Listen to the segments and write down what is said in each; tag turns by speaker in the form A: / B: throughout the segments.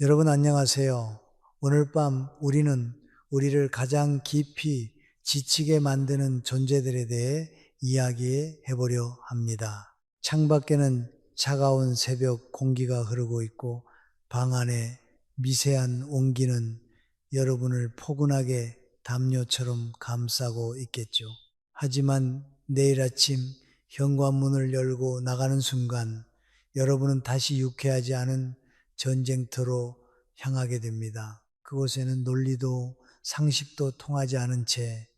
A: 여러분 안녕하세요. 오늘 밤 우리는 우리를 가장 깊이 지치게 만드는 존재들에 대해 이야기해 보려 합니다. 창밖에는 차가운 새벽 공기가 흐르고 있고 방 안에 미세한 온기는 여러분을 포근하게 담요처럼 감싸고 있겠죠. 하지만 내일 아침 현관문을 열고 나가는 순간 여러분은 다시 유쾌하지 않은 전쟁터로 향하게 됩니다. 그곳에는 논리도 상식도 통하지 않은 채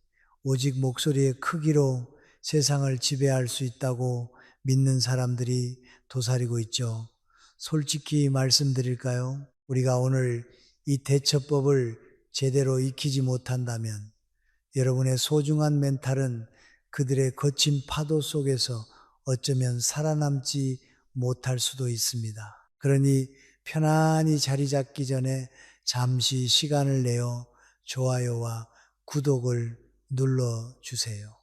A: 오직 목소리의 크기로 세상을 지배할 수 있다고 믿는 사람들이 도사리고 있죠. 솔직히 말씀드릴까요? 우리가 오늘 이 대처법을 제대로 익히지 못한다면 여러분의 소중한 멘탈은 그들의 거친 파도 속에서 어쩌면 살아남지 못할 수도 있습니다. 그러니 편안히 자리 잡기 전에 잠시 시간을 내어 좋아요와 구독을 눌러주세요.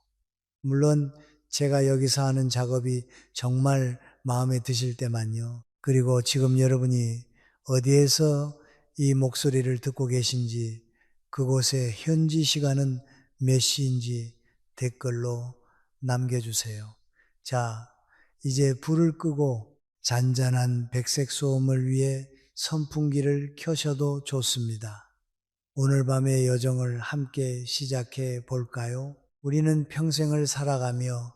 A: 물론 제가 여기서 하는 작업이 정말 마음에 드실 때만요. 그리고 지금 여러분이 어디에서 이 목소리를 듣고 계신지, 그곳의 현지 시간은 몇 시인지 댓글로 남겨주세요. 자, 이제 불을 끄고 잔잔한 백색 소음을 위해 선풍기를 켜셔도 좋습니다. 오늘 밤의 여정을 함께 시작해 볼까요? 우리는 평생을 살아가며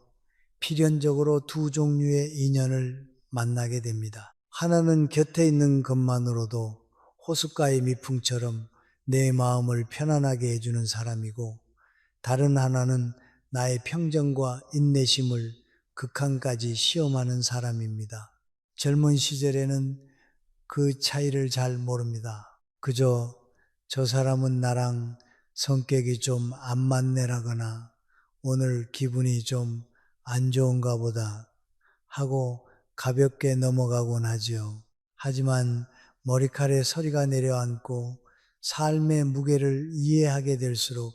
A: 필연적으로 두 종류의 인연을 만나게 됩니다. 하나는 곁에 있는 것만으로도 호숫가의 미풍처럼 내 마음을 편안하게 해주는 사람이고, 다른 하나는 나의 평정과 인내심을 극한까지 시험하는 사람입니다. 젊은 시절에는 그 차이를 잘 모릅니다. 그저 저 사람은 나랑 성격이 좀 안 맞네라거나 오늘 기분이 좀 안 좋은가 보다 하고 가볍게 넘어가곤 하지요. 하지만 머리칼에 서리가 내려앉고 삶의 무게를 이해하게 될수록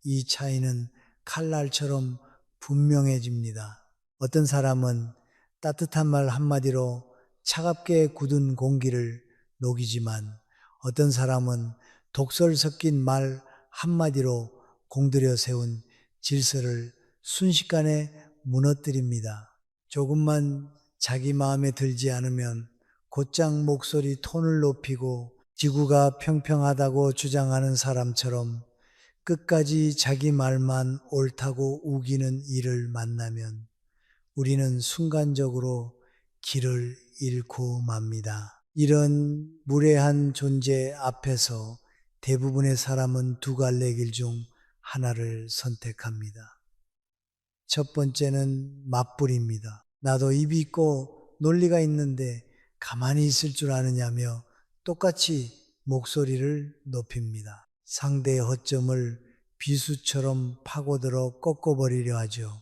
A: 이 차이는 칼날처럼 분명해집니다. 어떤 사람은 따뜻한 말 한마디로 차갑게 굳은 공기를 녹이지만 어떤 사람은 독설 섞인 말 한마디로 공들여 세운 질서를 순식간에 무너뜨립니다. 조금만 자기 마음에 들지 않으면 곧장 목소리 톤을 높이고 지구가 평평하다고 주장하는 사람처럼 끝까지 자기 말만 옳다고 우기는 이를 만나면 우리는 순간적으로 길을 잃고 맙니다. 이런 무례한 존재 앞에서 대부분의 사람은 두 갈래 길 중 하나를 선택합니다. 첫 번째는 맞불입니다. 나도 입이 있고 논리가 있는데 가만히 있을 줄 아느냐며 똑같이 목소리를 높입니다. 상대의 허점을 비수처럼 파고들어 꺾어버리려 하죠.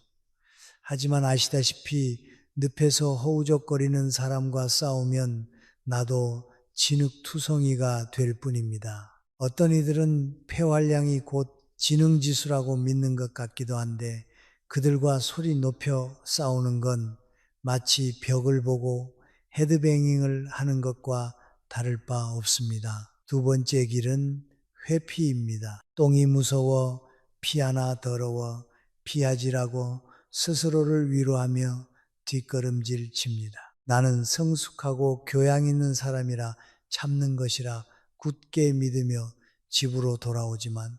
A: 하지만 아시다시피 늪에서 허우적거리는 사람과 싸우면 나도 진흙투성이가 될 뿐입니다. 어떤 이들은 폐활량이 곧 지능지수라고 믿는 것 같기도 한데 그들과 소리 높여 싸우는 건 마치 벽을 보고 헤드뱅잉을 하는 것과 다를 바 없습니다. 두 번째 길은 회피입니다. 똥이 무서워 피 하나 더러워 피하지라고 스스로를 위로하며 뒷걸음질 칩니다. 나는 성숙하고 교양 있는 사람이라 참는 것이라 굳게 믿으며 집으로 돌아오지만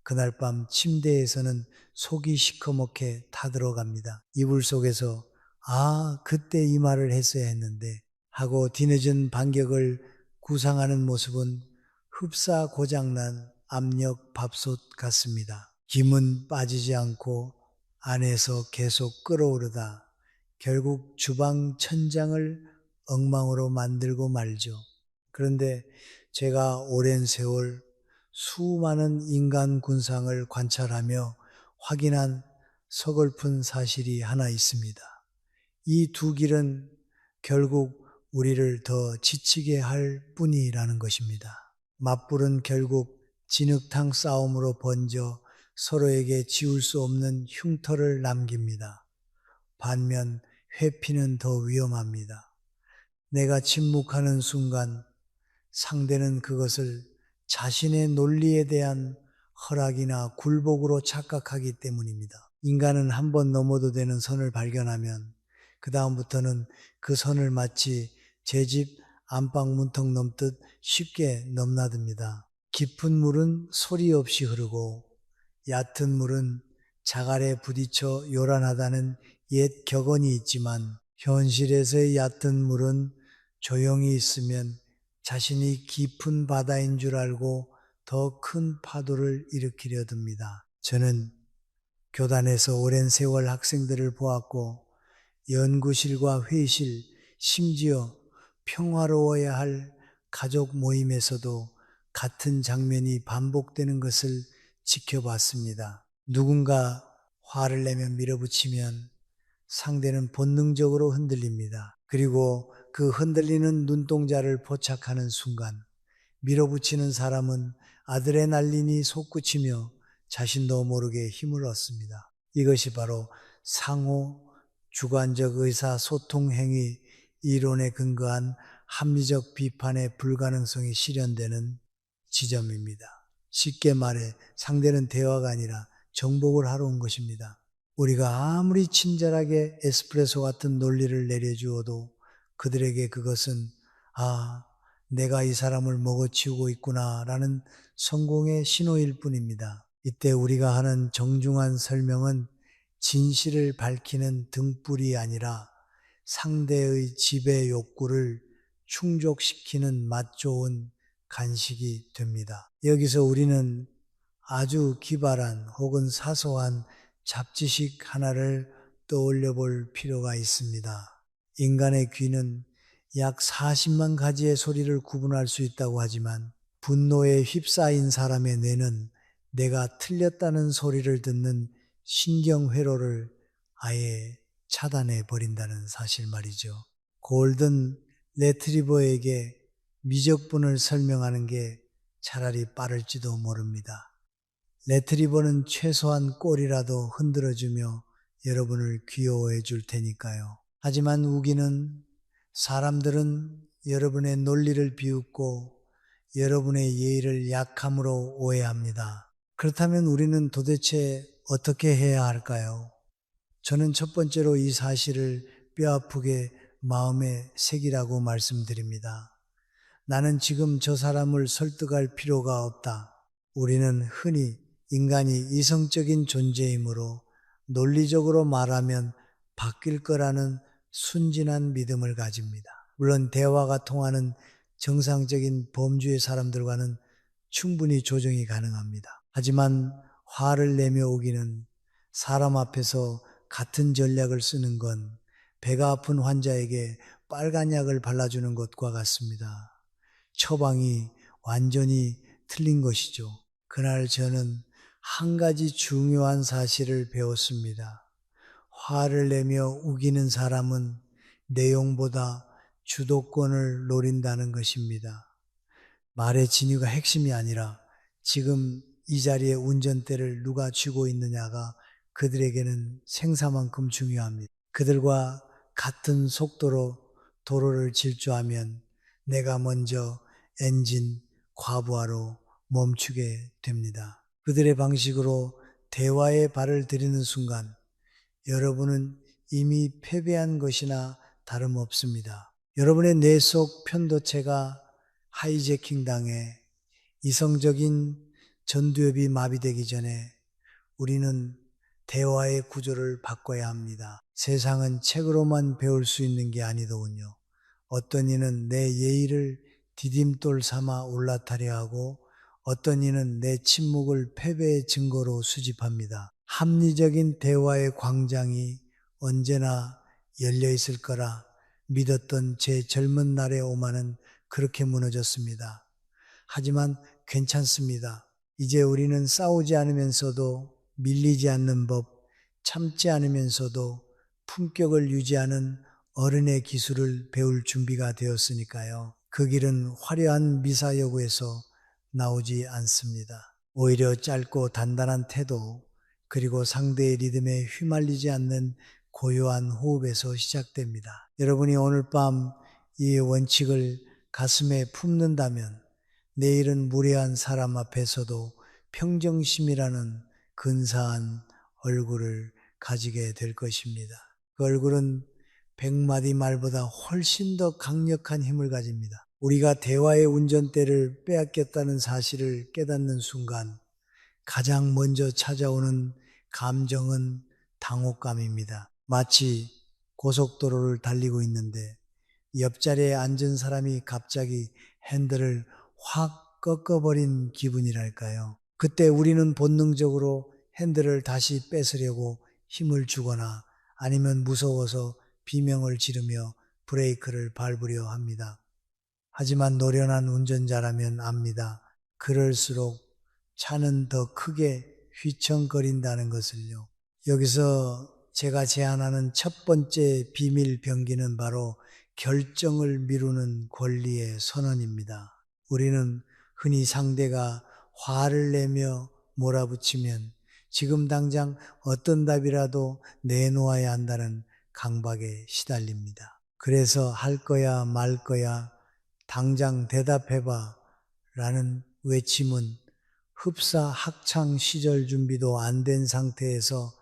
A: 그날 밤 침대에서는 속이 시커멓게 타들어갑니다. 이불 속에서 그때 이 말을 했어야 했는데 하고 뒤늦은 반격을 구상하는 모습은 흡사 고장난 압력 밥솥 같습니다. 김은 빠지지 않고 안에서 계속 끓어오르다 결국 주방 천장을 엉망으로 만들고 말죠. 그런데 제가 오랜 세월 수많은 인간 군상을 관찰하며 확인한 서글픈 사실이 하나 있습니다. 이 두 길은 결국 우리를 더 지치게 할 뿐이라는 것입니다. 맞불은 결국 진흙탕 싸움으로 번져 서로에게 지울 수 없는 흉터를 남깁니다. 반면 회피는 더 위험합니다. 내가 침묵하는 순간 상대는 그것을 자신의 논리에 대한 허락이나 굴복으로 착각하기 때문입니다. 인간은 한 번 넘어도 되는 선을 발견하면 그 다음부터는 그 선을 마치 제 집 안방 문턱 넘듯 쉽게 넘나듭니다. 깊은 물은 소리 없이 흐르고 얕은 물은 자갈에 부딪혀 요란하다는 옛 격언이 있지만 현실에서의 얕은 물은 조용히 있으면 자신이 깊은 바다인 줄 알고 더 큰 파도를 일으키려 듭니다. 저는 교단에서 오랜 세월 학생들을 보았고 연구실과 회의실, 심지어 평화로워야 할 가족 모임에서도 같은 장면이 반복되는 것을 지켜봤습니다. 누군가 화를 내며 밀어붙이면 상대는 본능적으로 흔들립니다. 그리고 그 흔들리는 눈동자를 포착하는 순간 밀어붙이는 사람은 아드레날린이 솟구치며 자신도 모르게 힘을 얻습니다. 이것이 바로 상호 주관적 의사소통 행위 이론에 근거한 합리적 비판의 불가능성이 실현되는 지점입니다. 쉽게 말해 상대는 대화가 아니라 정복을 하러 온 것입니다. 우리가 아무리 친절하게 에스프레소 같은 논리를 내려주어도 그들에게 그것은 내가 이 사람을 먹어치우고 있구나 라는 성공의 신호일 뿐입니다. 이때 우리가 하는 정중한 설명은 진실을 밝히는 등불이 아니라 상대의 지배 욕구를 충족시키는 맛 좋은 간식이 됩니다. 여기서 우리는 아주 기발한 혹은 사소한 잡지식 하나를 떠올려 볼 필요가 있습니다. 인간의 귀는 약 40만 가지의 소리를 구분할 수 있다고 하지만 분노에 휩싸인 사람의 뇌는 내가 틀렸다는 소리를 듣는 신경회로를 아예 차단해 버린다는 사실 말이죠. 골든 레트리버에게 미적분을 설명하는 게 차라리 빠를지도 모릅니다. 레트리버는 최소한 꼬리라도 흔들어주며 여러분을 귀여워해 줄 테니까요. 하지만 우기는 사람들은 여러분의 논리를 비웃고 여러분의 예의를 약함으로 오해합니다. 그렇다면 우리는 도대체 어떻게 해야 할까요? 저는 첫 번째로 이 사실을 뼈아프게 마음에 새기라고 말씀드립니다. 나는 지금 저 사람을 설득할 필요가 없다. 우리는 흔히 인간이 이성적인 존재이므로 논리적으로 말하면 바뀔 거라는 순진한 믿음을 가집니다. 물론 대화가 통하는 정상적인 범주의 사람들과는 충분히 조정이 가능합니다. 하지만 화를 내며 오기는 사람 앞에서 같은 전략을 쓰는 건 배가 아픈 환자에게 빨간 약을 발라주는 것과 같습니다. 처방이 완전히 틀린 것이죠. 그날 저는 한 가지 중요한 사실을 배웠습니다. 화를 내며 우기는 사람은 내용보다 주도권을 노린다는 것입니다. 말의 진위가 핵심이 아니라 지금 이 자리에 운전대를 누가 쥐고 있느냐가 그들에게는 생사만큼 중요합니다. 그들과 같은 속도로 도로를 질주하면 내가 먼저 엔진 과부하로 멈추게 됩니다. 그들의 방식으로 대화의 발을 들이는 순간 여러분은 이미 패배한 것이나 다름없습니다. 여러분의 뇌 속 편도체가 하이제킹 당해 이성적인 전두엽이 마비되기 전에 우리는 대화의 구조를 바꿔야 합니다. 세상은 책으로만 배울 수 있는 게 아니더군요. 어떤 이는 내 예의를 디딤돌 삼아 올라타려 하고 어떤 이는 내 침묵을 패배의 증거로 수집합니다. 합리적인 대화의 광장이 언제나 열려 있을 거라 믿었던 제 젊은 날의 오만은 그렇게 무너졌습니다. 하지만 괜찮습니다. 이제 우리는 싸우지 않으면서도 밀리지 않는 법, 참지 않으면서도 품격을 유지하는 어른의 기술을 배울 준비가 되었으니까요. 그 길은 화려한 미사여구에서 나오지 않습니다. 오히려 짧고 단단한 태도, 그리고 상대의 리듬에 휘말리지 않는 고요한 호흡에서 시작됩니다. 여러분이 오늘 밤 이 원칙을 가슴에 품는다면 내일은 무례한 사람 앞에서도 평정심이라는 근사한 얼굴을 가지게 될 것입니다. 그 얼굴은 100마디 말보다 훨씬 더 강력한 힘을 가집니다. 우리가 대화의 운전대를 빼앗겼다는 사실을 깨닫는 순간 가장 먼저 찾아오는 감정은 당혹감입니다. 마치 고속도로를 달리고 있는데 옆자리에 앉은 사람이 갑자기 핸들을 확 꺾어버린 기분이랄까요. 그때 우리는 본능적으로 핸들을 다시 뺏으려고 힘을 주거나 아니면 무서워서 비명을 지르며 브레이크를 밟으려 합니다. 하지만 노련한 운전자라면 압니다. 그럴수록 차는 더 크게 휘청거린다는 것을요. 여기서 제가 제안하는 첫 번째 비밀 병기는 바로 결정을 미루는 권리의 선언입니다. 우리는 흔히 상대가 화를 내며 몰아붙이면 지금 당장 어떤 답이라도 내놓아야 한다는 강박에 시달립니다. 그래서 할 거야 말 거야 당장 대답해봐 라는 외침은 흡사 학창 시절 준비도 안 된 상태에서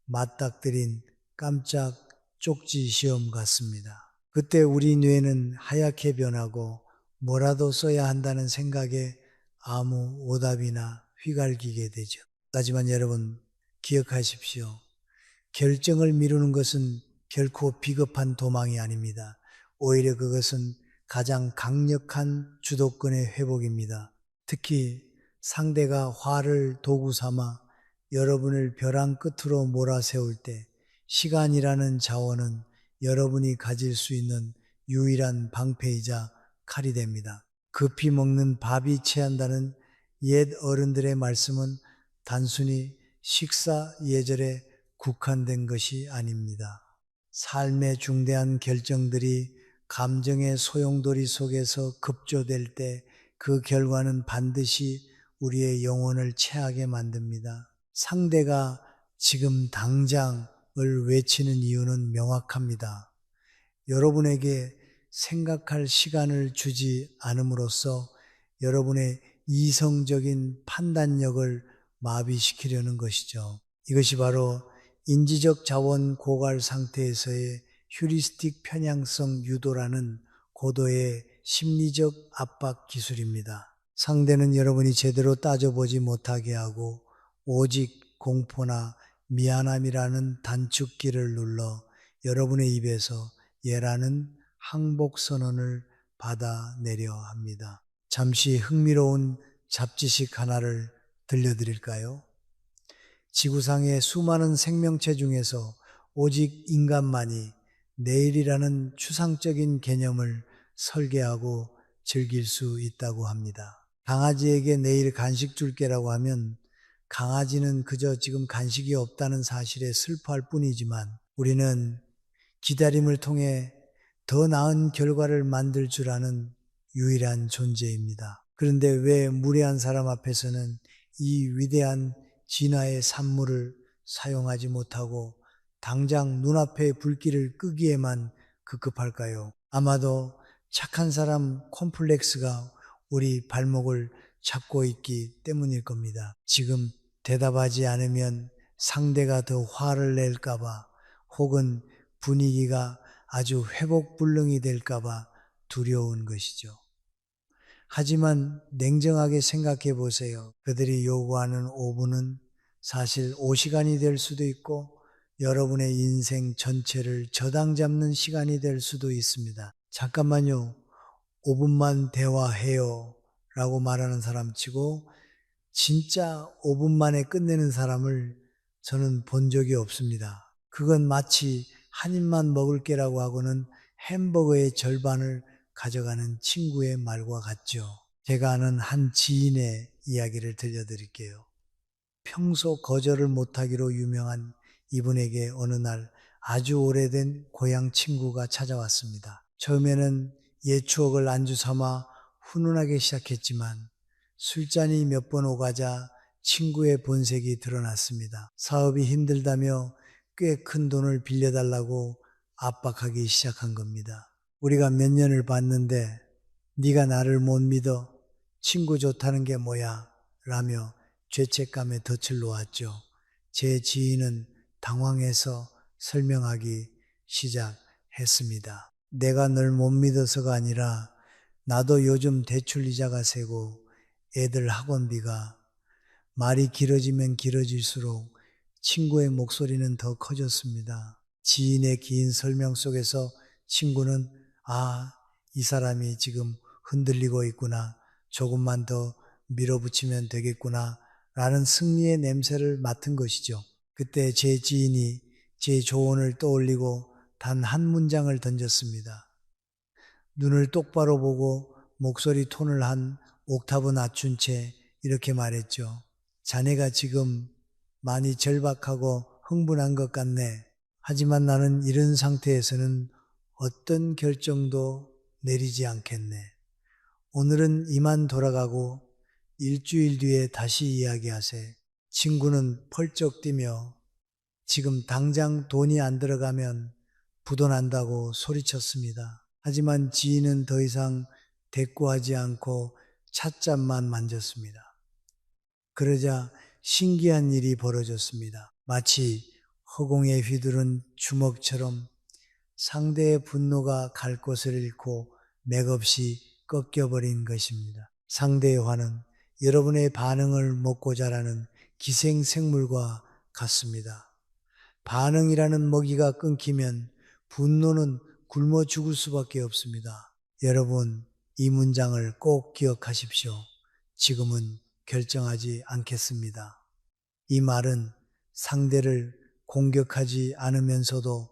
A: 맞닥뜨린 깜짝 쪽지 시험 같습니다. 그때 우리 뇌는 하얗게 변하고 뭐라도 써야 한다는 생각에 아무 오답이나 휘갈기게 되죠. 하지만 여러분 기억하십시오. 결정을 미루는 것은 결코 비겁한 도망이 아닙니다. 오히려 그것은 가장 강력한 주도권의 회복입니다. 특히 상대가 화를 도구 삼아 여러분을 벼랑 끝으로 몰아세울 때 시간이라는 자원은 여러분이 가질 수 있는 유일한 방패이자 칼이 됩니다. 급히 먹는 밥이 체한다는 옛 어른들의 말씀은 단순히 식사 예절에 국한된 것이 아닙니다. 삶의 중대한 결정들이 감정의 소용돌이 속에서 급조될 때 그 결과는 반드시 우리의 영혼을 체하게 만듭니다. 상대가 지금 당장을 외치는 이유는 명확합니다. 여러분에게 생각할 시간을 주지 않음으로써 여러분의 이성적인 판단력을 마비시키려는 것이죠. 이것이 바로 인지적 자원 고갈 상태에서의 휴리스틱 편향성 유도라는 고도의 심리적 압박 기술입니다. 상대는 여러분이 제대로 따져보지 못하게 하고 오직 공포나 미안함이라는 단축키를 눌러 여러분의 입에서 예라는 항복 선언을 받아내려 합니다. 잠시 흥미로운 잡지식 하나를 들려드릴까요? 지구상의 수많은 생명체 중에서 오직 인간만이 내일이라는 추상적인 개념을 설계하고 즐길 수 있다고 합니다. 강아지에게 내일 간식 줄게라고 하면 강아지는 그저 지금 간식이 없다는 사실에 슬퍼할 뿐이지만 우리는 기다림을 통해 더 나은 결과를 만들 줄 아는 유일한 존재입니다. 그런데 왜 무례한 사람 앞에서는 이 위대한 진화의 산물을 사용하지 못하고 당장 눈앞의 불길을 끄기에만 급급할까요? 아마도 착한 사람 콤플렉스가 우리 발목을 잡고 있기 때문일 겁니다. 지금 대답하지 않으면 상대가 더 화를 낼까봐 혹은 분위기가 아주 회복불능이 될까봐 두려운 것이죠. 하지만 냉정하게 생각해 보세요. 그들이 요구하는 5분은 사실 5시간이 될 수도 있고 여러분의 인생 전체를 저당 잡는 시간이 될 수도 있습니다. 잠깐만요. 5분만 대화해요 라고 말하는 사람 치고 진짜 5분 만에 끝내는 사람을 저는 본 적이 없습니다. 그건 마치 한 입만 먹을게라고 하고는 햄버거의 절반을 가져가는 친구의 말과 같죠. 제가 아는 한 지인의 이야기를 들려드릴게요. 평소 거절을 못하기로 유명한 이분에게 어느 날 아주 오래된 고향 친구가 찾아왔습니다. 처음에는 옛 추억을 안주 삼아 훈훈하게 시작했지만 술잔이 몇 번 오가자 친구의 본색이 드러났습니다. 사업이 힘들다며 꽤 큰 돈을 빌려달라고 압박하기 시작한 겁니다. 우리가 몇 년을 봤는데 네가 나를 못 믿어? 친구 좋다는 게 뭐야? 라며 죄책감에 덫을 놓았죠. 제 지인은 당황해서 설명하기 시작했습니다. 내가 널 못 믿어서가 아니라 나도 요즘 대출 이자가 세고 애들 학원비가 말이 길어지면 길어질수록 친구의 목소리는 더 커졌습니다. 지인의 긴 설명 속에서 친구는 이 사람이 지금 흔들리고 있구나. 조금만 더 밀어붙이면 되겠구나. 라는 승리의 냄새를 맡은 것이죠. 그때 제 지인이 제 조언을 떠올리고 단 한 문장을 던졌습니다. 눈을 똑바로 보고 목소리 톤을 한 옥타브 낮춘 채 이렇게 말했죠. 자네가 지금 많이 절박하고 흥분한 것 같네. 하지만 나는 이런 상태에서는 어떤 결정도 내리지 않겠네. 오늘은 이만 돌아가고 일주일 뒤에 다시 이야기하세. 친구는 펄쩍 뛰며 지금 당장 돈이 안 들어가면 부도난다고 소리쳤습니다. 하지만 지인은 더 이상 대꾸하지 않고 찻잔만 만졌습니다. 그러자 신기한 일이 벌어졌습니다. 마치 허공에 휘두른 주먹처럼 상대의 분노가 갈 곳을 잃고 맥없이 꺾여버린 것입니다. 상대의 화는 여러분의 반응을 먹고 자라는 기생생물과 같습니다. 반응이라는 먹이가 끊기면 분노는 굶어 죽을 수밖에 없습니다. 여러분, 이 문장을 꼭 기억하십시오. 지금은 결정하지 않겠습니다. 이 말은 상대를 공격하지 않으면서도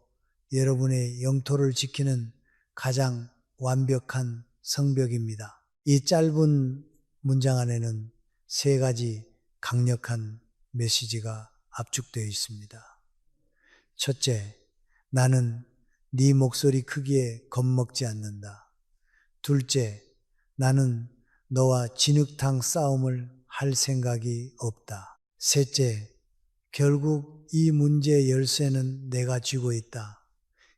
A: 여러분의 영토를 지키는 가장 완벽한 성벽입니다. 이 짧은 문장 안에는 세 가지 강력한 메시지가 압축되어 있습니다. 첫째, 나는 네 목소리 크기에 겁먹지 않는다. 둘째, 나는 너와 진흙탕 싸움을 할 생각이 없다. 셋째, 결국 이 문제의 열쇠는 내가 쥐고 있다.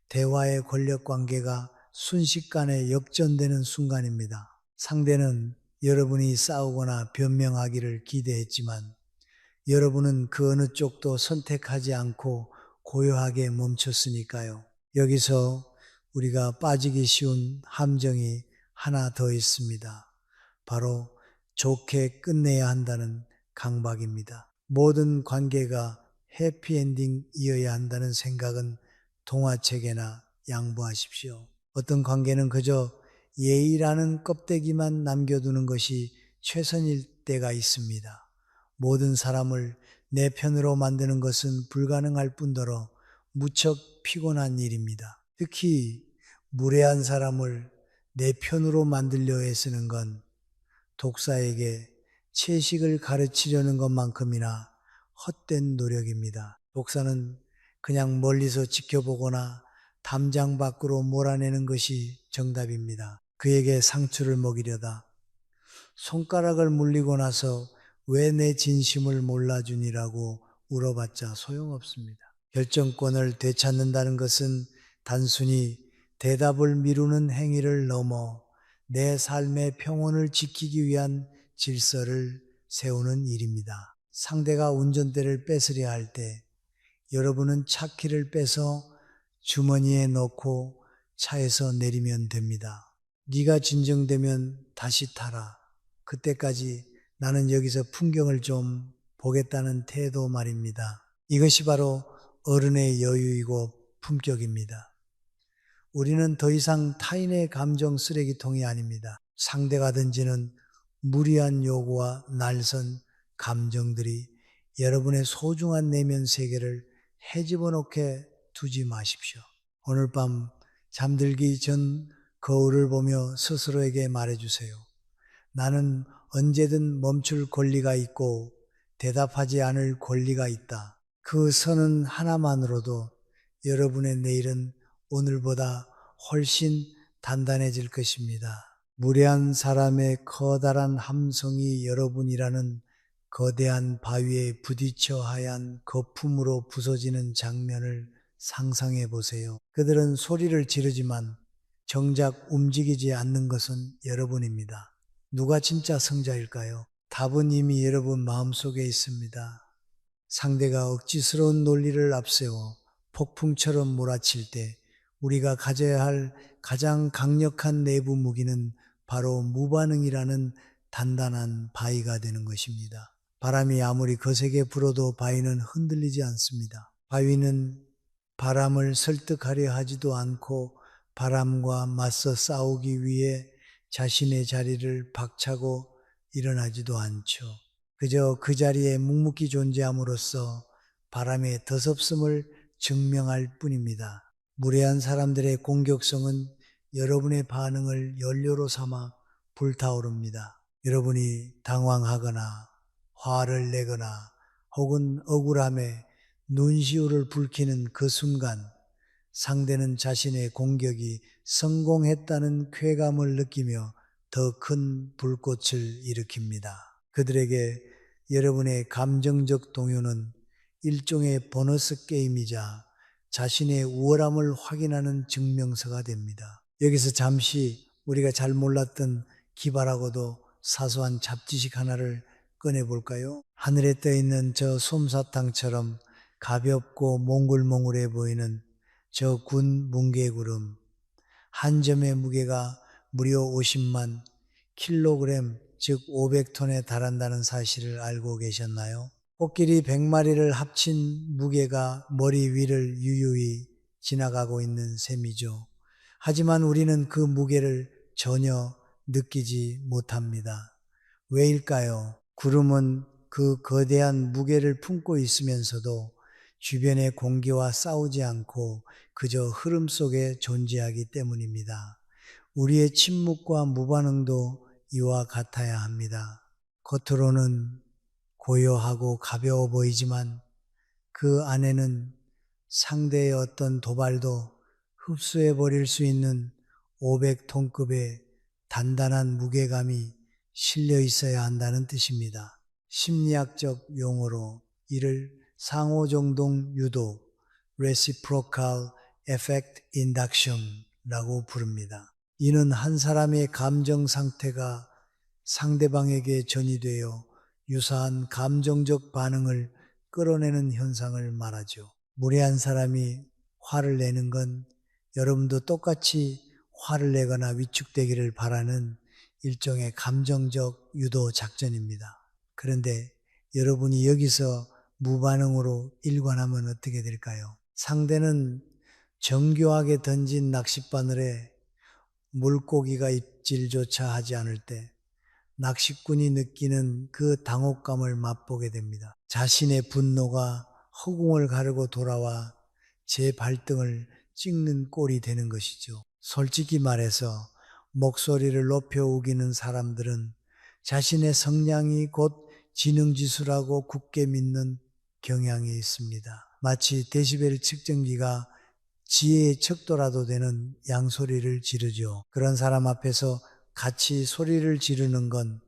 A: 대화의 권력 관계가 순식간에 역전되는 순간입니다. 상대는 여러분이 싸우거나 변명하기를 기대했지만 여러분은 그 어느 쪽도 선택하지 않고 고요하게 멈췄으니까요. 여기서 우리가 빠지기 쉬운 함정이 하나 더 있습니다. 바로 좋게 끝내야 한다는 강박입니다. 모든 관계가 해피엔딩이어야 한다는 생각은 동화책에나 양보하십시오. 어떤 관계는 그저 예의라는 껍데기만 남겨두는 것이 최선일 때가 있습니다. 모든 사람을 내 편으로 만드는 것은 불가능할 뿐더러 무척 피곤한 일입니다. 특히 무례한 사람을 내 편으로 만들려 애쓰는 건 독사에게 채식을 가르치려는 것만큼이나 헛된 노력입니다. 독사는 그냥 멀리서 지켜보거나 담장 밖으로 몰아내는 것이 정답입니다. 그에게 상처를 먹이려다 손가락을 물리고 나서 왜 내 진심을 몰라주니라고 울어봤자 소용없습니다. 결정권을 되찾는다는 것은 단순히 대답을 미루는 행위를 넘어 내 삶의 평온을 지키기 위한 질서를 세우는 일입니다. 상대가 운전대를 뺏으려 할 때 여러분은 차키를 빼서 주머니에 넣고 차에서 내리면 됩니다. 네가 진정되면 다시 타라. 그때까지 나는 여기서 풍경을 좀 보겠다는 태도 말입니다. 이것이 바로 어른의 여유이고 품격입니다. 우리는 더 이상 타인의 감정 쓰레기통이 아닙니다. 상대가 던지는 무리한 요구와 날선 감정들이 여러분의 소중한 내면 세계를 헤집어 놓게 두지 마십시오. 오늘 밤 잠들기 전 거울을 보며 스스로에게 말해주세요. 나는 언제든 멈출 권리가 있고 대답하지 않을 권리가 있다. 그 선은 하나만으로도 여러분의 내일은 오늘보다 훨씬 단단해질 것입니다. 무례한 사람의 커다란 함성이 여러분이라는 거대한 바위에 부딪혀 하얀 거품으로 부서지는 장면을 상상해 보세요. 그들은 소리를 지르지만 정작 움직이지 않는 것은 여러분입니다. 누가 진짜 성자일까요? 답은 이미 여러분 마음속에 있습니다. 상대가 억지스러운 논리를 앞세워 폭풍처럼 몰아칠 때 우리가 가져야 할 가장 강력한 내부 무기는 바로 무반응이라는 단단한 바위가 되는 것입니다. 바람이 아무리 거세게 불어도 바위는 흔들리지 않습니다. 바위는 바람을 설득하려 하지도 않고 바람과 맞서 싸우기 위해 자신의 자리를 박차고 일어나지도 않죠. 그저 그 자리에 묵묵히 존재함으로써 바람의 더섭음을 증명할 뿐입니다. 무례한 사람들의 공격성은 여러분의 반응을 연료로 삼아 불타오릅니다. 여러분이 당황하거나 화를 내거나 혹은 억울함에 눈시울을 붉히는 그 순간 상대는 자신의 공격이 성공했다는 쾌감을 느끼며 더 큰 불꽃을 일으킵니다. 그들에게 여러분의 감정적 동요는 일종의 보너스 게임이자 자신의 우월함을 확인하는 증명서가 됩니다. 여기서 잠시 우리가 잘 몰랐던 기발하고도 사소한 잡지식 하나를 꺼내볼까요? 하늘에 떠있는 저 솜사탕처럼 가볍고 몽글몽글해 보이는 저 군 뭉게구름, 한 점의 무게가 무려 50만 킬로그램, 즉 500톤에 달한다는 사실을 알고 계셨나요? 코끼리 100마리를 합친 무게가 머리 위를 유유히 지나가고 있는 셈이죠. 하지만 우리는 그 무게를 전혀 느끼지 못합니다. 왜일까요? 구름은 그 거대한 무게를 품고 있으면서도 주변의 공기와 싸우지 않고 그저 흐름 속에 존재하기 때문입니다. 우리의 침묵과 무반응도 이와 같아야 합니다. 겉으로는 고요하고 가벼워 보이지만 그 안에는 상대의 어떤 도발도 흡수해 버릴 수 있는 500톤급의 단단한 무게감이 실려 있어야 한다는 뜻입니다. 심리학적 용어로 이를 상호정동 유도 (reciprocal effect induction)라고 부릅니다. 이는 한 사람의 감정 상태가 상대방에게 전이되어 유사한 감정적 반응을 끌어내는 현상을 말하죠. 무례한 사람이 화를 내는 건 여러분도 똑같이 화를 내거나 위축되기를 바라는 일종의 감정적 유도 작전입니다. 그런데 여러분이 여기서 무반응으로 일관하면 어떻게 될까요? 상대는 정교하게 던진 낚싯바늘에 물고기가 입질조차 하지 않을 때 낚시꾼이 느끼는 그 당혹감을 맛보게 됩니다. 자신의 분노가 허공을 가르고 돌아와 제 발등을 찍는 꼴이 되는 것이죠. 솔직히 말해서 목소리를 높여 우기는 사람들은 자신의 성량이 곧 지능지수라고 굳게 믿는 경향이 있습니다. 마치 데시벨 측정기가 지혜의 척도라도 되는 양소리를 지르죠. 그런 사람 앞에서 같이 소리를 지르는 건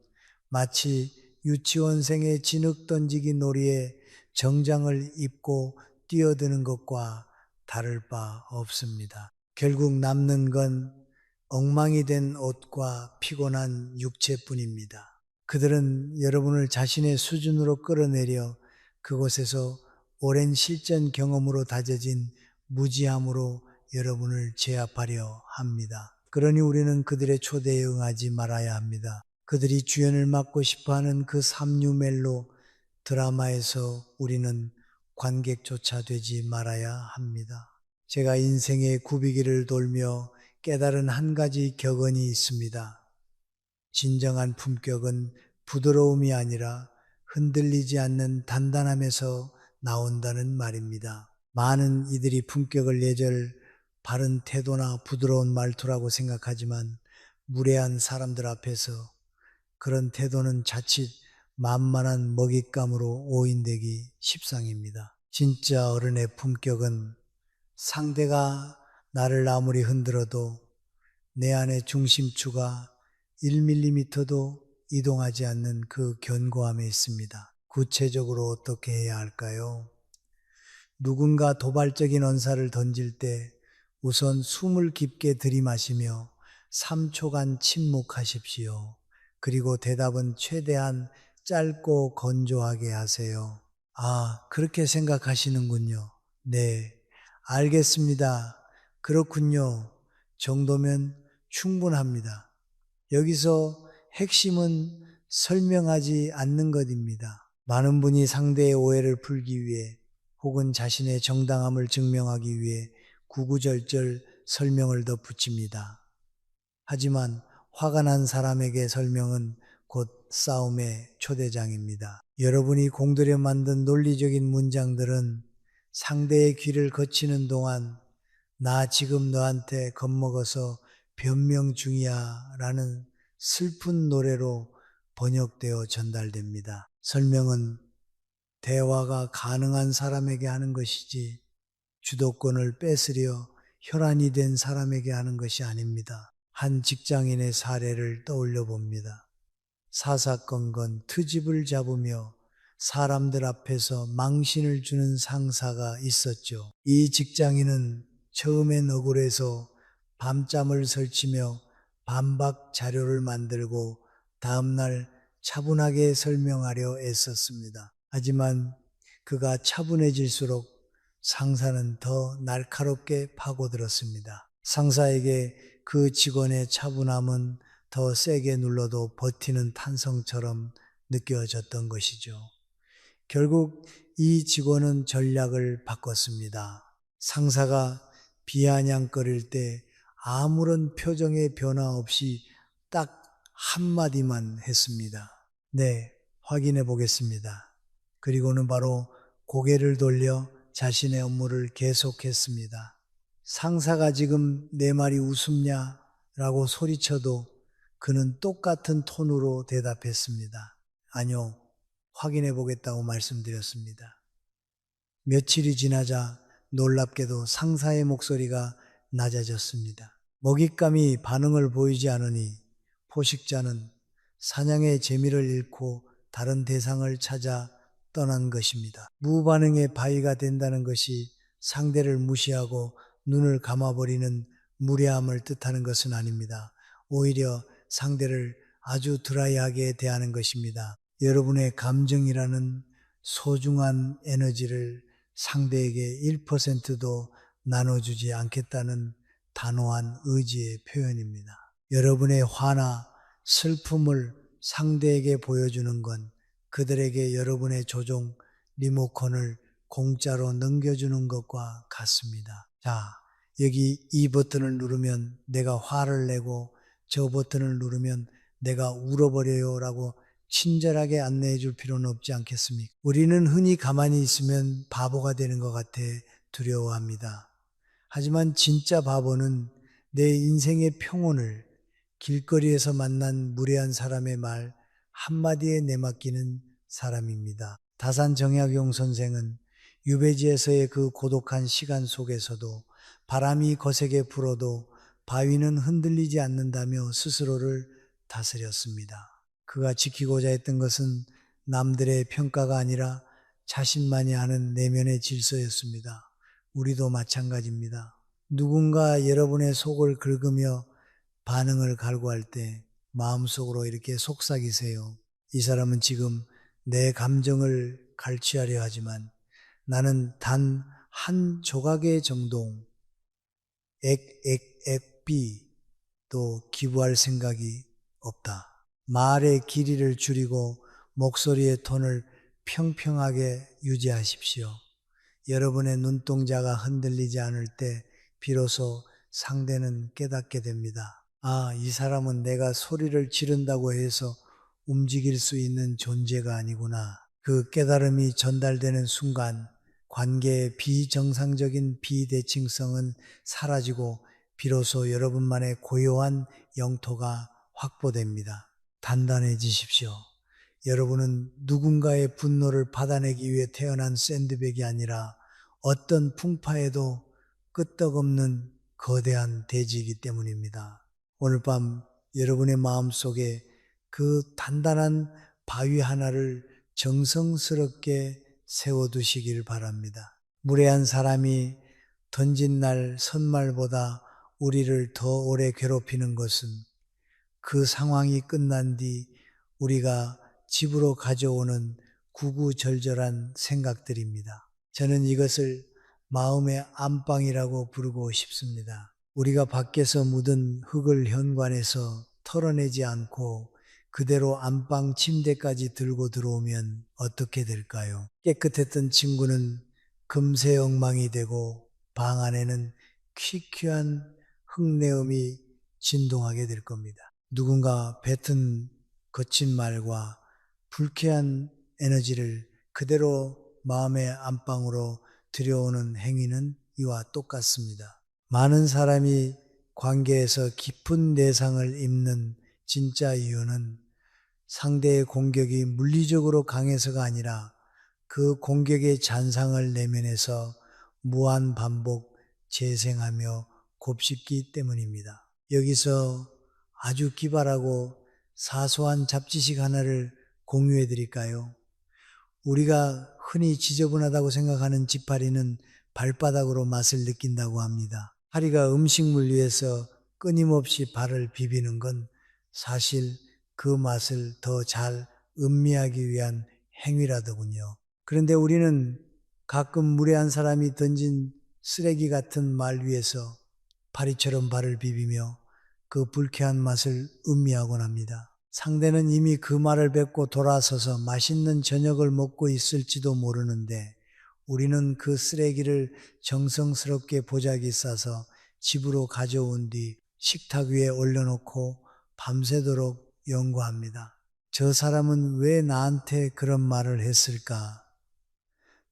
A: 마치 유치원생의 진흙 던지기 놀이에 정장을 입고 뛰어드는 것과 다를 바 없습니다. 결국 남는 건 엉망이 된 옷과 피곤한 육체뿐입니다. 그들은 여러분을 자신의 수준으로 끌어내려 그곳에서 오랜 실전 경험으로 다져진 무지함으로 여러분을 제압하려 합니다. 그러니 우리는 그들의 초대에 응하지 말아야 합니다. 그들이 주연을 맡고 싶어하는 그 삼류멜로 드라마에서 우리는 관객조차 되지 말아야 합니다. 제가 인생의 굽이기를 돌며 깨달은 한 가지 격언이 있습니다. 진정한 품격은 부드러움이 아니라 흔들리지 않는 단단함에서 나온다는 말입니다. 많은 이들이 품격을 예절 바른 태도나 부드러운 말투라고 생각하지만 무례한 사람들 앞에서 그런 태도는 자칫 만만한 먹잇감으로 오인되기 십상입니다. 진짜 어른의 품격은 상대가 나를 아무리 흔들어도 내 안의 중심추가 1mm도 이동하지 않는 그 견고함에 있습니다. 구체적으로 어떻게 해야 할까요? 누군가 도발적인 언사를 던질 때 우선 숨을 깊게 들이마시며 3초간 침묵하십시오. 그리고 대답은 최대한 짧고 건조하게 하세요. 아, 그렇게 생각하시는군요. 네, 알겠습니다. 그렇군요. 정도면 충분합니다. 여기서 핵심은 설명하지 않는 것입니다. 많은 분이 상대의 오해를 풀기 위해 혹은 자신의 정당함을 증명하기 위해 구구절절 설명을 덧붙입니다. 하지만 화가 난 사람에게 설명은 곧 싸움의 초대장입니다. 여러분이 공들여 만든 논리적인 문장들은 상대의 귀를 거치는 동안 나 지금 너한테 겁먹어서 변명 중이야 라는 슬픈 노래로 번역되어 전달됩니다. 설명은 대화가 가능한 사람에게 하는 것이지 주도권을 뺏으려 혈안이 된 사람에게 하는 것이 아닙니다. 한 직장인의 사례를 떠올려 봅니다. 사사건건 트집을 잡으며 사람들 앞에서 망신을 주는 상사가 있었죠. 이 직장인은 처음엔 억울해서 밤잠을 설치며 반박 자료를 만들고 다음날 차분하게 설명하려 애썼습니다. 하지만 그가 차분해질수록 상사는 더 날카롭게 파고들었습니다. 상사에게 그 직원의 차분함은 더 세게 눌러도 버티는 탄성처럼 느껴졌던 것이죠. 결국 이 직원은 전략을 바꿨습니다. 상사가 비아냥거릴 때 아무런 표정의 변화 없이 딱 한마디만 했습니다. 네, 확인해 보겠습니다. 그리고는 바로 고개를 돌려 자신의 업무를 계속했습니다. 상사가 지금 내 말이 웃음냐? 라고 소리쳐도 그는 똑같은 톤으로 대답했습니다. 아니요, 확인해 보겠다고 말씀드렸습니다. 며칠이 지나자 놀랍게도 상사의 목소리가 낮아졌습니다. 먹잇감이 반응을 보이지 않으니 포식자는 사냥의 재미를 잃고 다른 대상을 찾아 떠난 것입니다. 무반응의 바위가 된다는 것이 상대를 무시하고 눈을 감아버리는 무례함을 뜻하는 것은 아닙니다. 오히려 상대를 아주 드라이하게 대하는 것입니다. 여러분의 감정이라는 소중한 에너지를 상대에게 1%도 나눠주지 않겠다는 단호한 의지의 표현입니다. 여러분의 화나 슬픔을 상대에게 보여주는 건 그들에게 여러분의 조종 리모컨을 공짜로 넘겨주는 것과 같습니다. 자, 여기 이 버튼을 누르면 내가 화를 내고 저 버튼을 누르면 내가 울어버려요 라고 친절하게 안내해 줄 필요는 없지 않겠습니까? 우리는 흔히 가만히 있으면 바보가 되는 것 같아 두려워합니다. 하지만 진짜 바보는 내 인생의 평온을 길거리에서 만난 무례한 사람의 말 한마디에 내맡기는 사람입니다. 다산 정약용 선생은 유배지에서의 그 고독한 시간 속에서도 바람이 거세게 불어도 바위는 흔들리지 않는다며 스스로를 다스렸습니다. 그가 지키고자 했던 것은 남들의 평가가 아니라 자신만이 아는 내면의 질서였습니다. 우리도 마찬가지입니다. 누군가 여러분의 속을 긁으며 반응을 갈구할 때 마음속으로 이렇게 속삭이세요. 이 사람은 지금 내 감정을 갈취하려 하지만 나는 단 한 조각의 정동, 액비도 기부할 생각이 없다. 말의 길이를 줄이고 목소리의 톤을 평평하게 유지하십시오. 여러분의 눈동자가 흔들리지 않을 때 비로소 상대는 깨닫게 됩니다. 아, 이 사람은 내가 소리를 지른다고 해서 움직일 수 있는 존재가 아니구나. 그 깨달음이 전달되는 순간 관계의 비정상적인 비대칭성은 사라지고 비로소 여러분만의 고요한 영토가 확보됩니다. 단단해지십시오. 여러분은 누군가의 분노를 받아내기 위해 태어난 샌드백이 아니라 어떤 풍파에도 끄떡없는 거대한 대지이기 때문입니다. 오늘 밤 여러분의 마음속에 그 단단한 바위 하나를 정성스럽게 세워두시길 바랍니다. 무례한 사람이 던진 날 선말보다 우리를 더 오래 괴롭히는 것은 그 상황이 끝난 뒤 우리가 집으로 가져오는 구구절절한 생각들입니다. 저는 이것을 마음의 안방이라고 부르고 싶습니다. 우리가 밖에서 묻은 흙을 현관에서 털어내지 않고 그대로 안방 침대까지 들고 들어오면 어떻게 될까요? 깨끗했던 친구는 금세 엉망이 되고 방 안에는 퀴퀴한 흙내음이 진동하게 될 겁니다. 누군가 뱉은 거친 말과 불쾌한 에너지를 그대로 마음의 안방으로 들여오는 행위는 이와 똑같습니다. 많은 사람이 관계에서 깊은 내상을 입는 진짜 이유는 상대의 공격이 물리적으로 강해서가 아니라 그 공격의 잔상을 내면에서 무한 반복 재생하며 곱씹기 때문입니다. 여기서 아주 기발하고 사소한 잡지식 하나를 공유해 드릴까요? 우리가 흔히 지저분하다고 생각하는 지파리는 발바닥으로 맛을 느낀다고 합니다. 파리가 음식물 위에서 끊임없이 발을 비비는 건 사실 그 맛을 더 잘 음미하기 위한 행위라더군요. 그런데 우리는 가끔 무례한 사람이 던진 쓰레기 같은 말 위에서 파리처럼 발을 비비며 그 불쾌한 맛을 음미하곤 합니다. 상대는 이미 그 말을 뱉고 돌아서서 맛있는 저녁을 먹고 있을지도 모르는데 우리는 그 쓰레기를 정성스럽게 보자기 싸서 집으로 가져온 뒤 식탁 위에 올려놓고 밤새도록 연구합니다. 저 사람은 왜 나한테 그런 말을 했을까?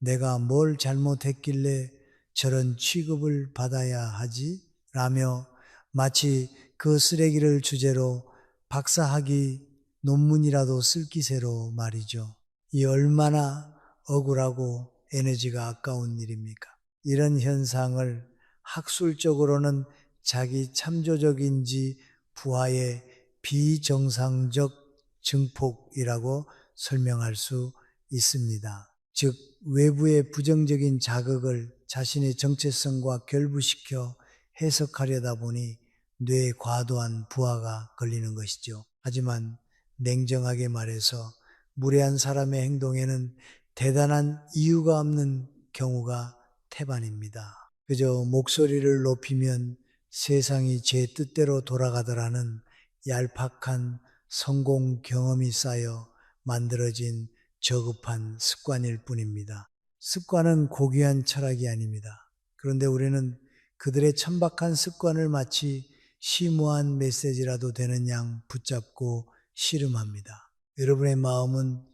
A: 내가 뭘 잘못했길래 저런 취급을 받아야 하지? 라며 마치 그 쓰레기를 주제로 박사학위 논문이라도 쓸 기세로 말이죠. 이 얼마나 억울하고 에너지가 아까운 일입니까? 이런 현상을 학술적으로는 자기 참조적인지 부하의 비정상적 증폭이라고 설명할 수 있습니다. 즉 외부의 부정적인 자극을 자신의 정체성과 결부시켜 해석하려다 보니 뇌에 과도한 부하가 걸리는 것이죠. 하지만 냉정하게 말해서 무례한 사람의 행동에는 대단한 이유가 없는 경우가 태반입니다. 그저 목소리를 높이면 세상이 제 뜻대로 돌아가더라는 얄팍한 성공 경험이 쌓여 만들어진 저급한 습관일 뿐입니다. 습관은 고귀한 철학이 아닙니다. 그런데 우리는 그들의 천박한 습관을 마치 심오한 메시지라도 되는 양 붙잡고 씨름합니다. 여러분의 마음은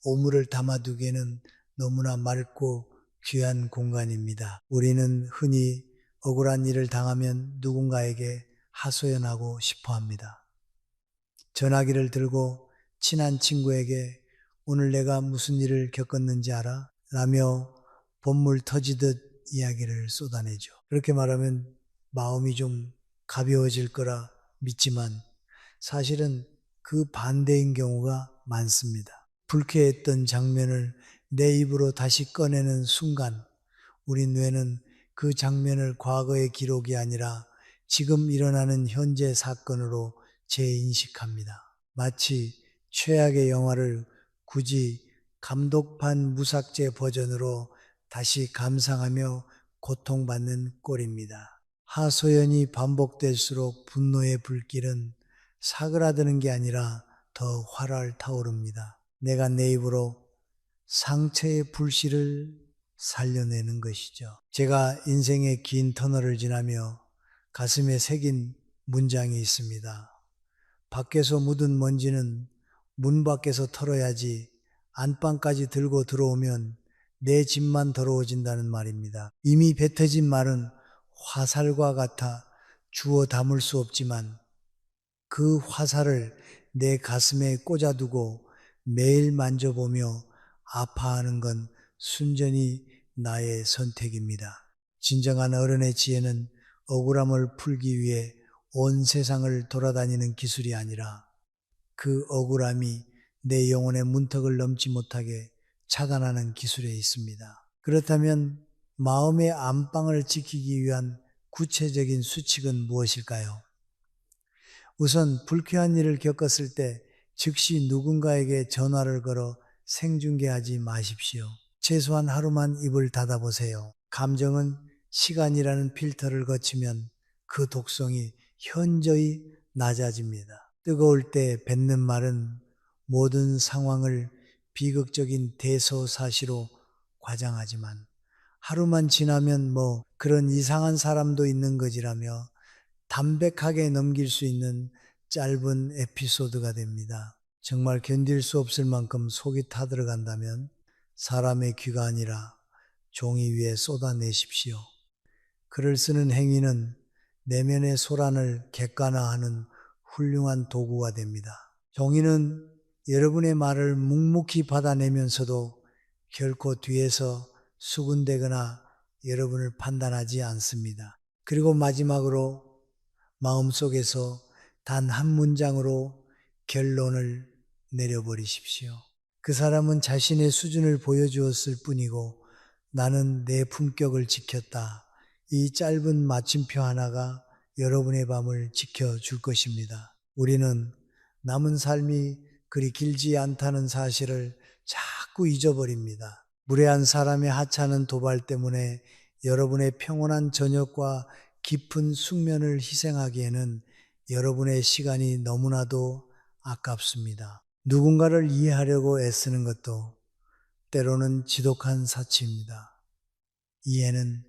A: 오물을 담아두기에는 너무나 맑고 귀한 공간입니다. 우리는 흔히 억울한 일을 당하면 누군가에게 하소연하고 싶어 합니다. 전화기를 들고 친한 친구에게 오늘 내가 무슨 일을 겪었는지 알아? 라며 본물 터지듯 이야기를 쏟아내죠. 그렇게 말하면 마음이 좀 가벼워질 거라 믿지만 사실은 그 반대인 경우가 많습니다. 불쾌했던 장면을 내 입으로 다시 꺼내는 순간 우리 뇌는 그 장면을 과거의 기록이 아니라 지금 일어나는 현재 사건으로 재인식합니다. 마치 최악의 영화를 굳이 감독판 무삭제 버전으로 다시 감상하며 고통받는 꼴입니다. 하소연이 반복될수록 분노의 불길은 사그라드는 게 아니라 더 활활 타오릅니다. 내가 내 입으로 상처의 불씨를 살려내는 것이죠. 제가 인생의 긴 터널을 지나며 가슴에 새긴 문장이 있습니다. 밖에서 묻은 먼지는 문 밖에서 털어야지 안방까지 들고 들어오면 내 집만 더러워진다는 말입니다. 이미 뱉어진 말은 화살과 같아 주워 담을 수 없지만 그 화살을 내 가슴에 꽂아두고 매일 만져보며 아파하는 건 순전히 나의 선택입니다. 진정한 어른의 지혜는 억울함을 풀기 위해 온 세상을 돌아다니는 기술이 아니라 그 억울함이 내 영혼의 문턱을 넘지 못하게 차단하는 기술에 있습니다. 그렇다면 마음의 안방을 지키기 위한 구체적인 수칙은 무엇일까요? 우선 불쾌한 일을 겪었을 때 즉시 누군가에게 전화를 걸어 생중계하지 마십시오. 최소한 하루만 입을 닫아보세요. 감정은 시간이라는 필터를 거치면 그 독성이 현저히 낮아집니다. 뜨거울 때 뱉는 말은 모든 상황을 비극적인 대소사시로 과장하지만 하루만 지나면 뭐 그런 이상한 사람도 있는 거지라며 담백하게 넘길 수 있는 짧은 에피소드가 됩니다. 정말 견딜 수 없을 만큼 속이 타들어간다면 사람의 귀가 아니라 종이 위에 쏟아내십시오. 글을 쓰는 행위는 내면의 소란을 객관화하는 훌륭한 도구가 됩니다. 종이는 여러분의 말을 묵묵히 받아내면서도 결코 뒤에서 수군대거나 여러분을 판단하지 않습니다. 그리고 마지막으로 마음속에서 단 한 문장으로 결론을 내려버리십시오. 그 사람은 자신의 수준을 보여주었을 뿐이고 나는 내 품격을 지켰다. 이 짧은 마침표 하나가 여러분의 밤을 지켜줄 것입니다. 우리는 남은 삶이 그리 길지 않다는 사실을 자꾸 잊어버립니다. 무례한 사람의 하찮은 도발 때문에 여러분의 평온한 저녁과 깊은 숙면을 희생하기에는 여러분의 시간이 너무나도 아깝습니다. 누군가를 이해하려고 애쓰는 것도 때로는 지독한 사치입니다. 이해는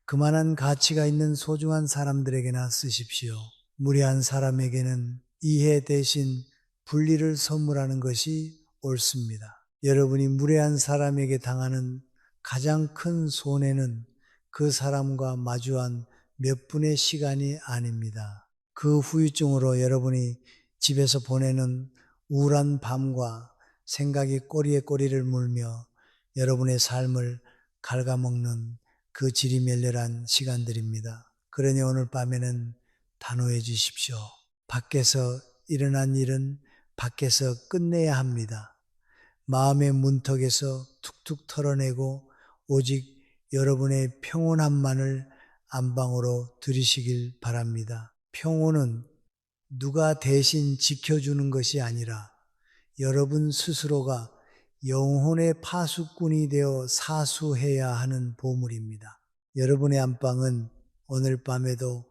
A: 그만한 가치가 있는 소중한 사람들에게나 쓰십시오. 무례한 사람에게는 이해 대신 분리를 선물하는 것이 옳습니다. 여러분이 무례한 사람에게 당하는 가장 큰 손해는 그 사람과 마주한 몇 분의 시간이 아닙니다. 그 후유증으로 여러분이 집에서 보내는 우울한 밤과 생각이 꼬리에 꼬리를 물며 여러분의 삶을 갉아먹는 그 지리멸렬한 시간들입니다. 그러니 오늘 밤에는 단호해지십시오. 밖에서 일어난 일은 밖에서 끝내야 합니다. 마음의 문턱에서 툭툭 털어내고 오직 여러분의 평온함만을 안방으로 들이시길 바랍니다. 평온은 누가 대신 지켜주는 것이 아니라 여러분 스스로가 영혼의 파수꾼이 되어 사수해야 하는 보물입니다. 여러분의 안방은 오늘 밤에도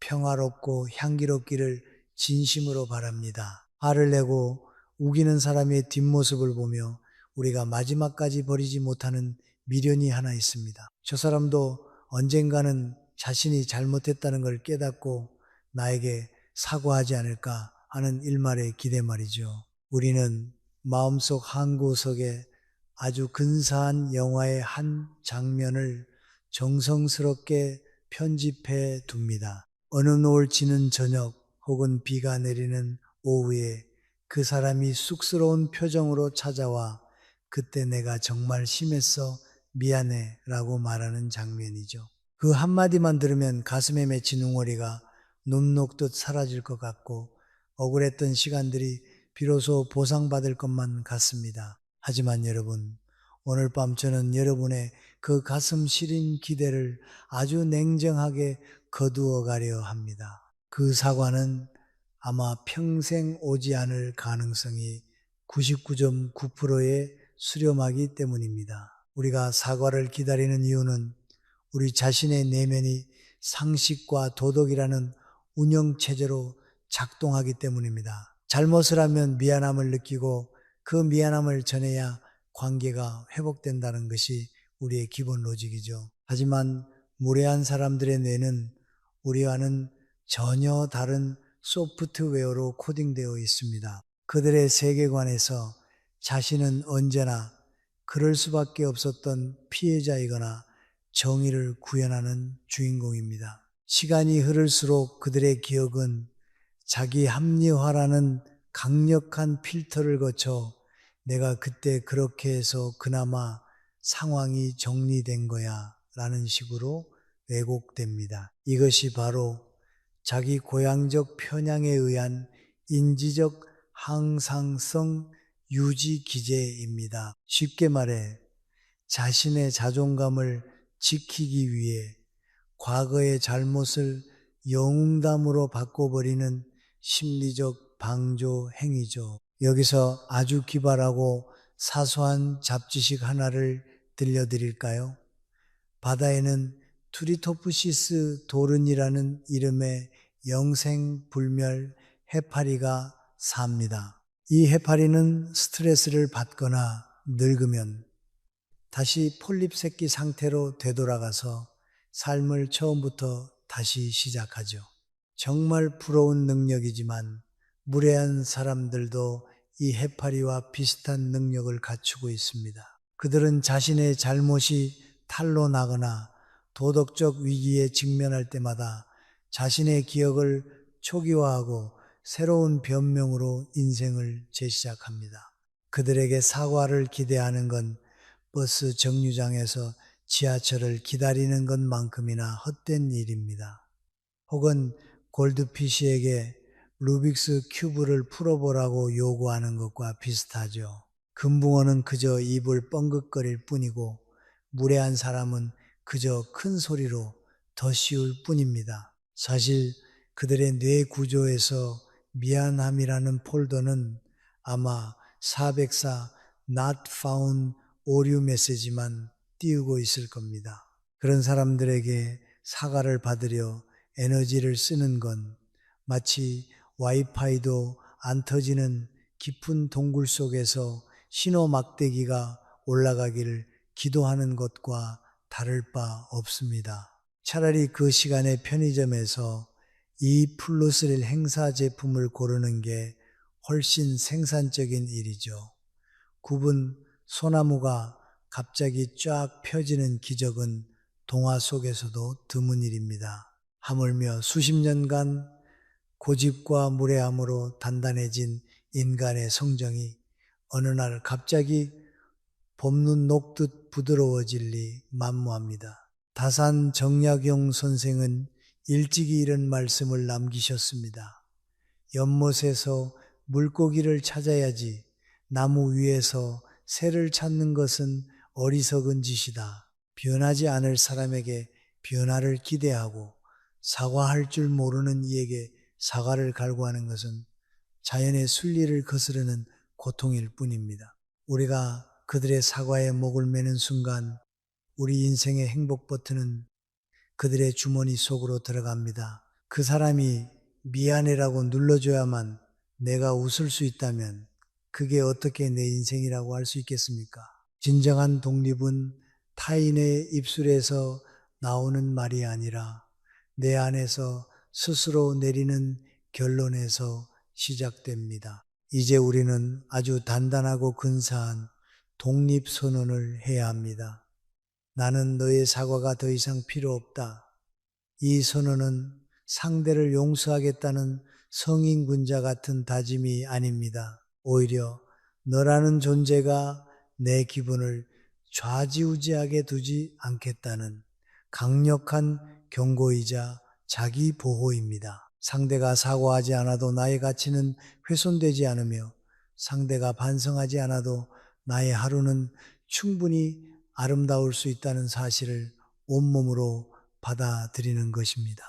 A: 평화롭고 향기롭기를 진심으로 바랍니다. 화를 내고 우기는 사람의 뒷모습을 보며 우리가 마지막까지 버리지 못하는 미련이 하나 있습니다. 저 사람도 언젠가는 자신이 잘못했다는 걸 깨닫고 나에게 사과하지 않을까 하는 일말의 기대 말이죠. 우리는 마음속 한 구석에 아주 근사한 영화의 한 장면을 정성스럽게 편집해 둡니다. 어느 노을 지는 저녁 혹은 비가 내리는 오후에 그 사람이 쑥스러운 표정으로 찾아와 그때 내가 정말 심했어 미안해 라고 말하는 장면이죠. 그 한마디만 들으면 가슴에 맺힌 웅어리가 눈 녹듯 사라질 것 같고 억울했던 시간들이 비로소 보상받을 것만 같습니다. 하지만 여러분, 오늘 밤 저는 여러분의 그 가슴 시린 기대를 아주 냉정하게 거두어 가려 합니다. 그 사과는 아마 평생 오지 않을 가능성이 99.9%에 수렴하기 때문입니다. 우리가 사과를 기다리는 이유는 우리 자신의 내면이 상식과 도덕이라는 운영체제로 작동하기 때문입니다. 잘못을 하면 미안함을 느끼고 그 미안함을 전해야 관계가 회복된다는 것이 우리의 기본 로직이죠. 하지만 무례한 사람들의 뇌는 우리와는 전혀 다른 소프트웨어로 코딩되어 있습니다. 그들의 세계관에서 자신은 언제나 그럴 수밖에 없었던 피해자이거나 정의를 구현하는 주인공입니다. 시간이 흐를수록 그들의 기억은 자기 합리화라는 강력한 필터를 거쳐 내가 그때 그렇게 해서 그나마 상황이 정리된 거야 라는 식으로 왜곡됩니다. 이것이 바로 자기 고향적 편향에 의한 인지적 항상성 유지 기제입니다. 쉽게 말해 자신의 자존감을 지키기 위해 과거의 잘못을 영웅담으로 바꿔버리는 심리적 방조 행위죠. 여기서 아주 기발하고 사소한 잡지식 하나를 들려드릴까요? 바다에는 투리토프시스 도른이라는 이름의 영생불멸 해파리가 삽니다. 이 해파리는 스트레스를 받거나 늙으면 다시 폴립 새끼 상태로 되돌아가서 삶을 처음부터 다시 시작하죠. 정말 부러운 능력이지만 무례한 사람들도 이 해파리와 비슷한 능력을 갖추고 있습니다. 그들은 자신의 잘못이 탄로 나거나 도덕적 위기에 직면할 때마다 자신의 기억을 초기화하고 새로운 변명으로 인생을 재시작합니다. 그들에게 사과를 기대하는 건 버스 정류장에서 지하철을 기다리는 것만큼이나 헛된 일입니다. 혹은 골드피쉬에게 루빅스 큐브를 풀어보라고 요구하는 것과 비슷하죠. 금붕어는 그저 입을 뻥긋거릴 뿐이고 무례한 사람은 그저 큰 소리로 더 씌울 뿐입니다. 사실 그들의 뇌 구조에서 미안함이라는 폴더는 아마 404 not found 오류 메시지만 띄우고 있을 겁니다. 그런 사람들에게 사과를 받으려 에너지를 쓰는 건 마치 와이파이도 안 터지는 깊은 동굴 속에서 신호 막대기가 올라가기를 기도하는 것과 다를 바 없습니다. 차라리 그 시간에 편의점에서 이 플러스릴 행사 제품을 고르는 게 훨씬 생산적인 일이죠. 굽은 소나무가 갑자기 쫙 펴지는 기적은 동화 속에서도 드문 일입니다. 하물며 수십 년간 고집과 무례함으로 단단해진 인간의 성정이 어느 날 갑자기 봄눈 녹듯 부드러워질 리 만무합니다. 다산 정약용 선생은 일찍이 이런 말씀을 남기셨습니다. 연못에서 물고기를 찾아야지 나무 위에서 새를 찾는 것은 어리석은 짓이다. 변하지 않을 사람에게 변화를 기대하고 사과할 줄 모르는 이에게 사과를 갈구하는 것은 자연의 순리를 거스르는 고통일 뿐입니다. 우리가 그들의 사과에 목을 매는 순간 우리 인생의 행복 버튼은 그들의 주머니 속으로 들어갑니다. 그 사람이 미안해라고 눌러줘야만 내가 웃을 수 있다면 그게 어떻게 내 인생이라고 할 수 있겠습니까? 진정한 독립은 타인의 입술에서 나오는 말이 아니라 내 안에서 스스로 내리는 결론에서 시작됩니다. 이제 우리는 아주 단단하고 근사한 독립선언을 해야 합니다. 나는 너의 사과가 더 이상 필요 없다. 이 선언은 상대를 용서하겠다는 성인군자 같은 다짐이 아닙니다. 오히려 너라는 존재가 내 기분을 좌지우지하게 두지 않겠다는 강력한 경고이자 자기 보호입니다. 상대가 사과하지 않아도 나의 가치는 훼손되지 않으며 상대가 반성하지 않아도 나의 하루는 충분히 아름다울 수 있다는 사실을 온몸으로 받아들이는 것입니다.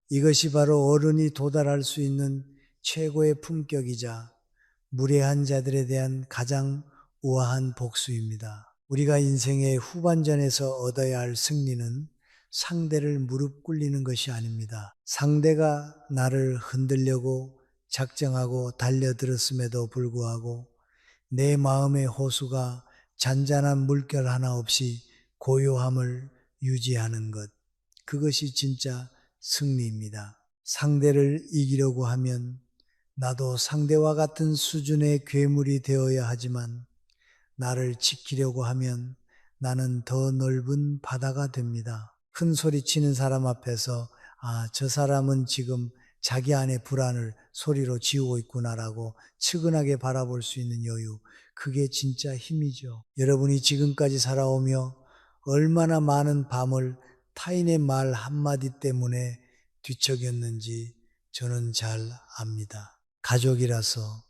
A: 이것이 바로 어른이 도달할 수 있는 최고의 품격이자 무례한 자들에 대한 가장 우아한 복수입니다. 우리가 인생의 후반전에서 얻어야 할 승리는 상대를 무릎 꿇리는 것이 아닙니다. 상대가 나를 흔들려고 작정하고 달려들었음에도 불구하고 내 마음의 호수가 잔잔한 물결 하나 없이 고요함을 유지하는 것. 그것이 진짜 승리입니다. 상대를 이기려고 하면 나도 상대와 같은 수준의 괴물이 되어야 하지만 나를 지키려고 하면 나는 더 넓은 바다가 됩니다. 큰 소리 치는 사람 앞에서 저 사람은 지금 자기 안의 불안을 소리로 지우고 있구나라고 측은하게 바라볼 수 있는 여유, 그게 진짜 힘이죠. 여러분이 지금까지 살아오며 얼마나 많은 밤을 타인의 말 한마디 때문에 뒤척였는지 저는 잘 압니다. 가족이라서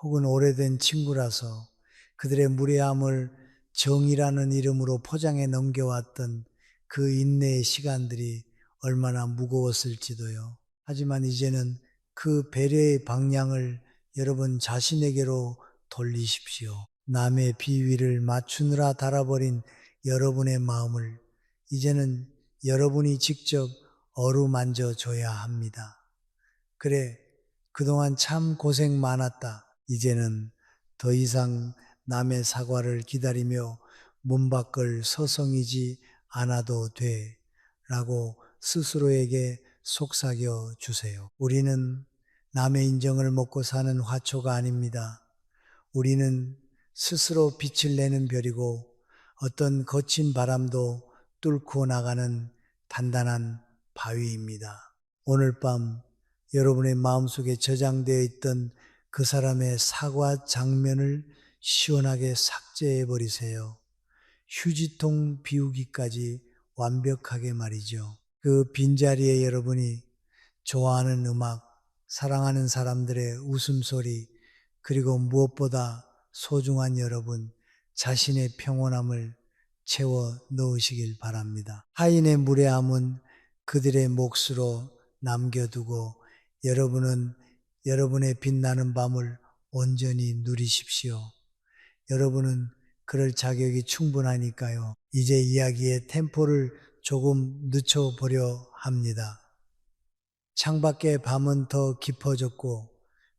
A: 혹은 오래된 친구라서 그들의 무례함을 정의라는 이름으로 포장해 넘겨왔던 그 인내의 시간들이 얼마나 무거웠을지도요. 하지만 이제는 그 배려의 방향을 여러분 자신에게로 돌리십시오. 남의 비위를 맞추느라 달아버린 여러분의 마음을 이제는 여러분이 직접 어루만져 줘야 합니다. 그래, 그동안 참 고생 많았다. 이제는 더 이상 남의 사과를 기다리며 문 밖을 서성이지 않아도 돼. 라고 스스로에게 속삭여 주세요. 우리는 남의 인정을 먹고 사는 화초가 아닙니다. 우리는 스스로 빛을 내는 별이고 어떤 거친 바람도 뚫고 나가는 단단한 바위입니다. 오늘 밤 여러분의 마음속에 저장되어 있던 그 사람의 사과 장면을 시원하게 삭제해 버리세요. 휴지통 비우기까지 완벽하게 말이죠. 그 빈자리에 여러분이 좋아하는 음악, 사랑하는 사람들의 웃음소리, 그리고 무엇보다 소중한 여러분, 자신의 평온함을 채워 넣으시길 바랍니다. 하인의 무례함은 그들의 몫으로 남겨두고 여러분은 여러분의 빛나는 밤을 온전히 누리십시오. 여러분은 그럴 자격이 충분하니까요. 이제 이야기의 템포를 조금 늦춰보려 합니다. 창밖의 밤은 더 깊어졌고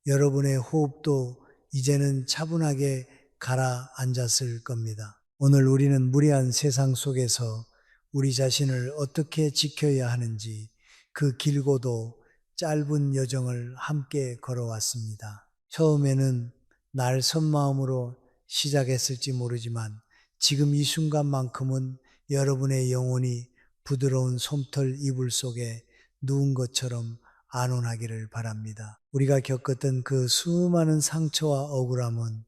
A: 여러분의 호흡도 이제는 차분하게 가라앉았을 겁니다. 오늘 우리는 무례한 세상 속에서 우리 자신을 어떻게 지켜야 하는지 그 길고도 짧은 여정을 함께 걸어왔습니다. 처음에는 날 선 마음으로 시작했을지 모르지만 지금 이 순간만큼은 여러분의 영혼이 부드러운 솜털 이불 속에 누운 것처럼 안온하기를 바랍니다. 우리가 겪었던 그 수많은 상처와 억울함은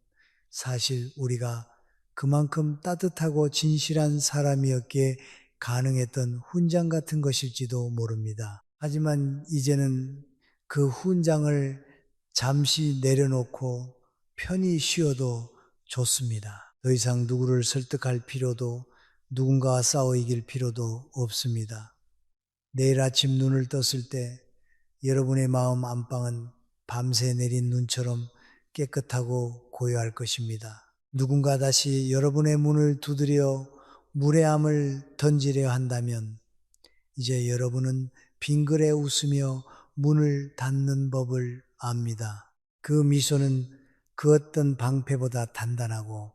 A: 사실 우리가 그만큼 따뜻하고 진실한 사람이었기에 가능했던 훈장 같은 것일지도 모릅니다. 하지만 이제는 그 훈장을 잠시 내려놓고 편히 쉬어도 좋습니다. 더 이상 누구를 설득할 필요도 누군가와 싸워 이길 필요도 없습니다. 내일 아침 눈을 떴을 때 여러분의 마음 안방은 밤새 내린 눈처럼 깨끗하고 고요할 것입니다. 누군가 다시 여러분의 문을 두드려 무례함을 던지려 한다면 이제 여러분은 빙그레 웃으며 문을 닫는 법을 압니다. 그 미소는 그 어떤 방패보다 단단하고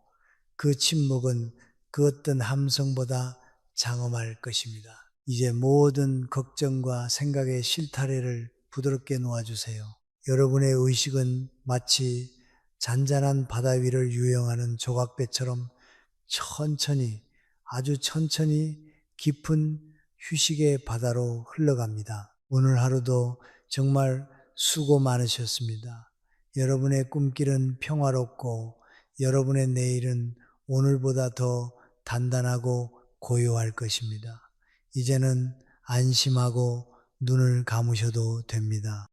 A: 그 침묵은 그 어떤 함성보다 장엄할 것입니다. 이제 모든 걱정과 생각의 실타래를 부드럽게 놓아주세요. 여러분의 의식은 마치 잔잔한 바다 위를 유영하는 조각배처럼 천천히, 아주 천천히 깊은 휴식의 바다로 흘러갑니다. 오늘 하루도 정말 수고 많으셨습니다. 여러분의 꿈길은 평화롭고 여러분의 내일은 오늘보다 더 단단하고 고요할 것입니다. 이제는 안심하고 눈을 감으셔도 됩니다.